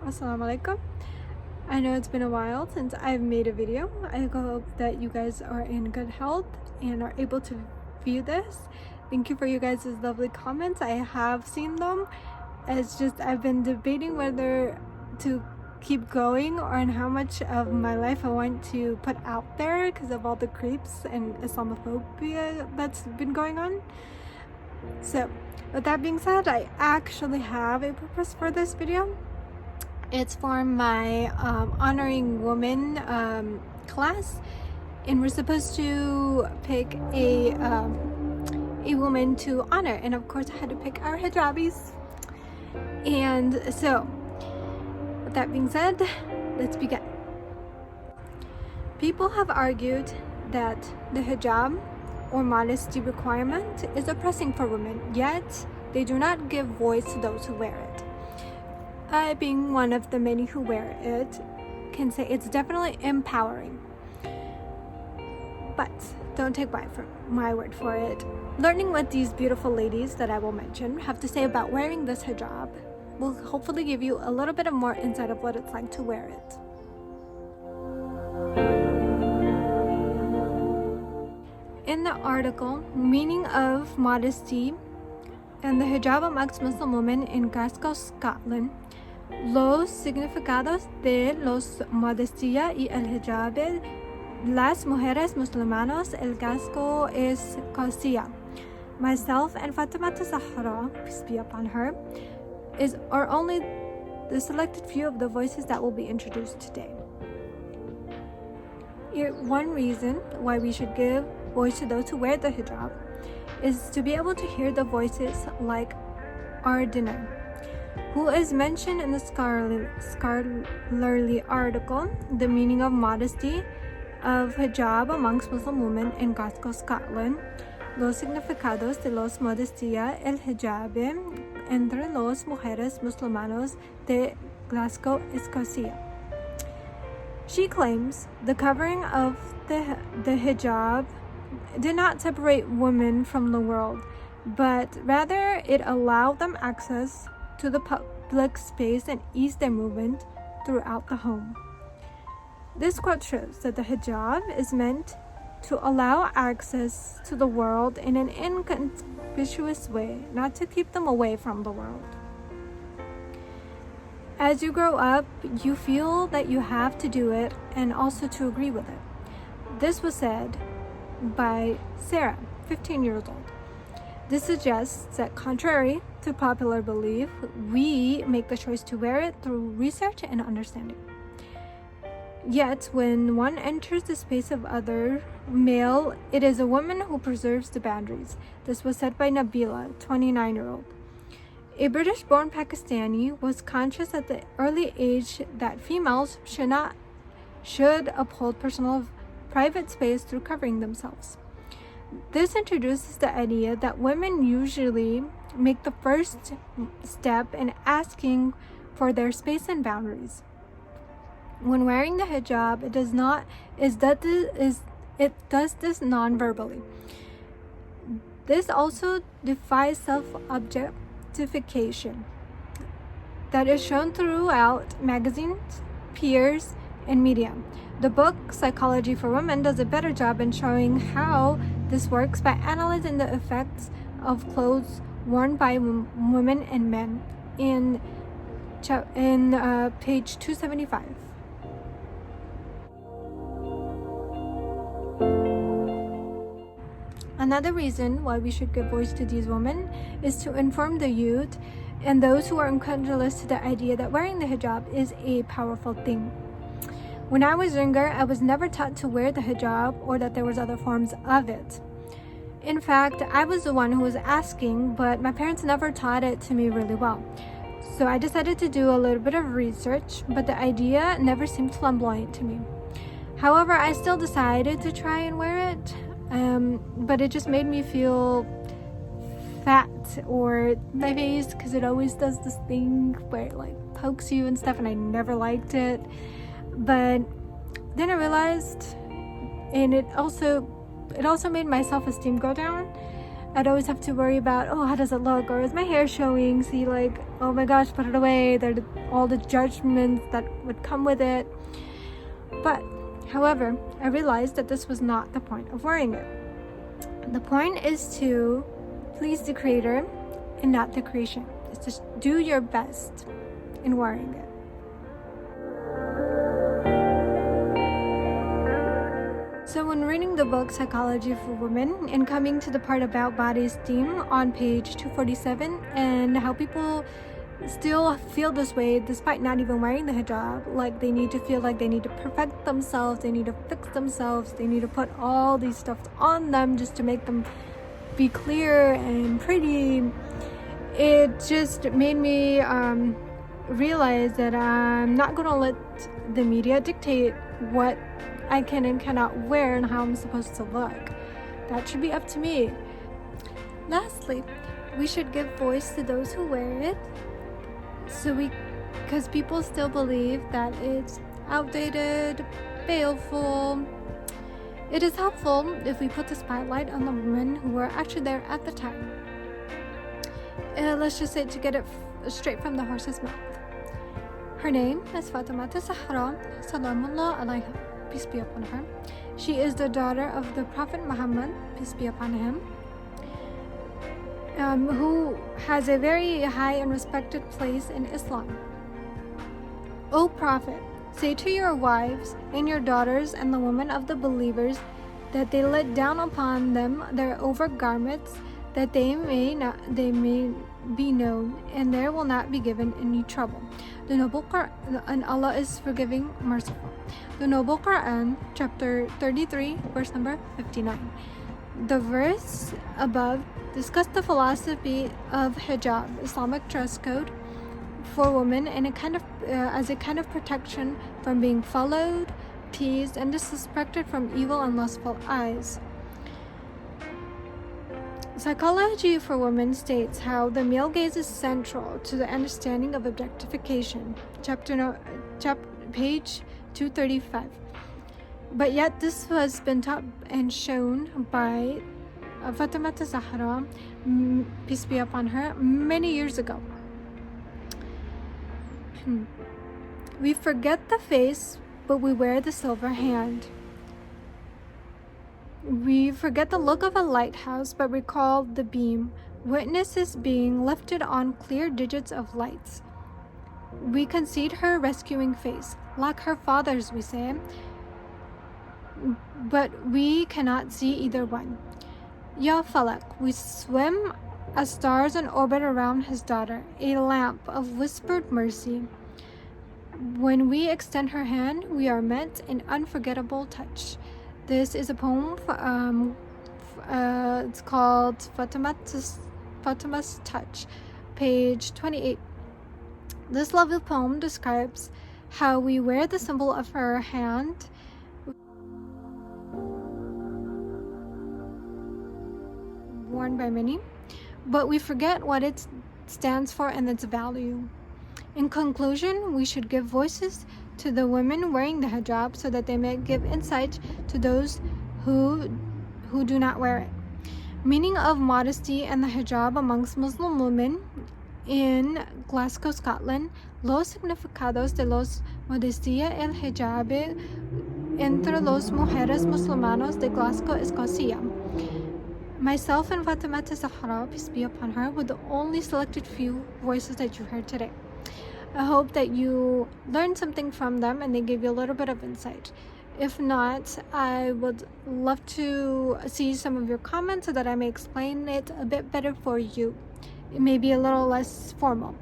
Assalamu alaikum. I know it's been a while since I've made a video. I hope that you guys are in good health and are able to view this. Thank you for you guys' lovely comments. I have seen them. It's just I've been debating whether to keep going or on how much of my life I want to put out there because of all the creeps and Islamophobia that's been going on. So with that being said, I actually have a purpose for this video. It's for my honoring women class, and we're supposed to pick a woman to honor, and of course I had to pick our hijabis. And so with that being said, let's begin. People have argued that the hijab or modesty requirement is oppressing for women, yet they do not give voice to those who wear it. I, being one of the many who wear it, can say it's definitely empowering. But don't take my word for it. Learning what these beautiful ladies that I will mention have to say about wearing this hijab will hopefully give you a little bit of more insight of what it's like to wear it. In the article, Meaning of Modesty and the Hijab amongst Muslim Women in Glasgow, Scotland, los significados de los modestia y el hijab las mujeres musulmanas el Glasgow Escocia. Myself and Fatima Zahra, peace be upon her, are only the selected few of the voices that will be introduced today. One reason why we should give voice to those who wear the hijab is to be able to hear the voices like Ardina, who is mentioned in the scholarly article, The Meaning of Modesty of Hijab Amongst Muslim Women in Glasgow, Scotland, Los Significados de los Modestia el Hijab entre los Mujeres Musulmanas de Glasgow, Escocia. She claims the covering of the hijab did not separate women from the world, but rather it allowed them access to the public space and eased their movement throughout the home. This quote shows that the hijab is meant to allow access to the world in an inconspicuous way, not to keep them away from the world. As you grow up, you feel that you have to do it and also to agree with it. This was said by Sarah, 15 years old. This suggests that contrary to popular belief, we make the choice to wear it through research and understanding. Yet, when one enters the space of other male, it is a woman who preserves the boundaries. This was said by Nabila, 29-year-old. A British-born Pakistani was conscious at the early age that females should uphold personal private space through covering themselves. This introduces the idea that women usually make the first step in asking for their space and boundaries. When wearing the hijab, it does this non-verbally. This also defies self-objectification that is shown throughout magazines, peers, and media. The book Psychology for Women does a better job in showing how this works by analyzing the effects of clothes worn by women and men in page 275. Another reason why we should give voice to these women is to inform the youth and those who are incredulous to the idea that wearing the hijab is a powerful thing. When I was younger, I was never taught to wear the hijab or that there was other forms of it. In fact, I was the one who was asking, but my parents never taught it to me really well. So I decided to do a little bit of research, but the idea never seemed flamboyant to me. However, I still decided to try and wear it, but it just made me feel fat or my face because it always does this thing where it like pokes you and stuff, and I never liked it. But then I realized, and it also made my self-esteem go down. I'd always have to worry about, oh, how does it look? Or is my hair showing? See, like, oh my gosh, put it away. There are all the judgments that would come with it. But, however, I realized that this was not the point of wearing it. The point is to please the Creator and not the creation. It's just do your best in wearing it. So when reading the book Psychology for Women and coming to the part about body esteem on page 247 and how people still feel this way despite not even wearing the hijab, like they need to feel like they need to perfect themselves, they need to fix themselves, they need to put all these stuff on them just to make them be clear and pretty. It just made me realize that I'm not going to let the media dictate what I can and cannot wear and how I'm supposed to look. That should be up to me. Lastly, we should give voice to those who wear it, because people still believe that it's outdated, baleful. It is helpful if we put the spotlight on the women who were actually there at the time. Let's just say, to get it straight from the horse's mouth. Her name is Fatima Zahra, Salamullah alayha, peace be upon her. She is the daughter of the Prophet Muhammad, peace be upon him, who has a very high and respected place in Islam. O Prophet, say to your wives and your daughters and the women of the believers that they let down upon them their overgarments, that they may be known, and there will not be given any trouble. The Noble Quran, and Allah is forgiving, merciful. The Noble Quran, chapter 33, verse number 59. The verse above discussed the philosophy of hijab, Islamic dress code for women, and as a kind of protection from being followed, teased, and disrespected from evil and lustful eyes. Psychology for Women states how the male gaze is central to the understanding of objectification, page 235. But yet this has been taught and shown by Fatima Zahra, peace be upon her, many years ago. We forget the face, but we wear the silver hand. We forget the look of a lighthouse, but recall the beam, witnesses being lifted on clear digits of lights. We concede her rescuing face, like her father's, we say, but we cannot see either one. Ya Falak, we swim as stars in orbit around his daughter, a lamp of whispered mercy. When we extend her hand, we are met an unforgettable touch. This is a poem, it's called Fatima's Touch, page 28. This lovely poem describes how we wear the symbol of her hand worn by many, but we forget what it stands for and its value. In conclusion, we should give voices to the women wearing the hijab so that they may give insight to those who do not wear it. Meaning of modesty and the hijab amongst Muslim women in Glasgow, Scotland. Los significados de los modestia el hijab entre los mujeres musulmanas de Glasgow, Escocia. Myself and Fatima Zahra, peace be upon her, were the only selected few voices that you heard today. I hope that you learned something from them and they gave you a little bit of insight. If not, I would love to see some of your comments so that I may explain it a bit better for you. It may be a little less formal.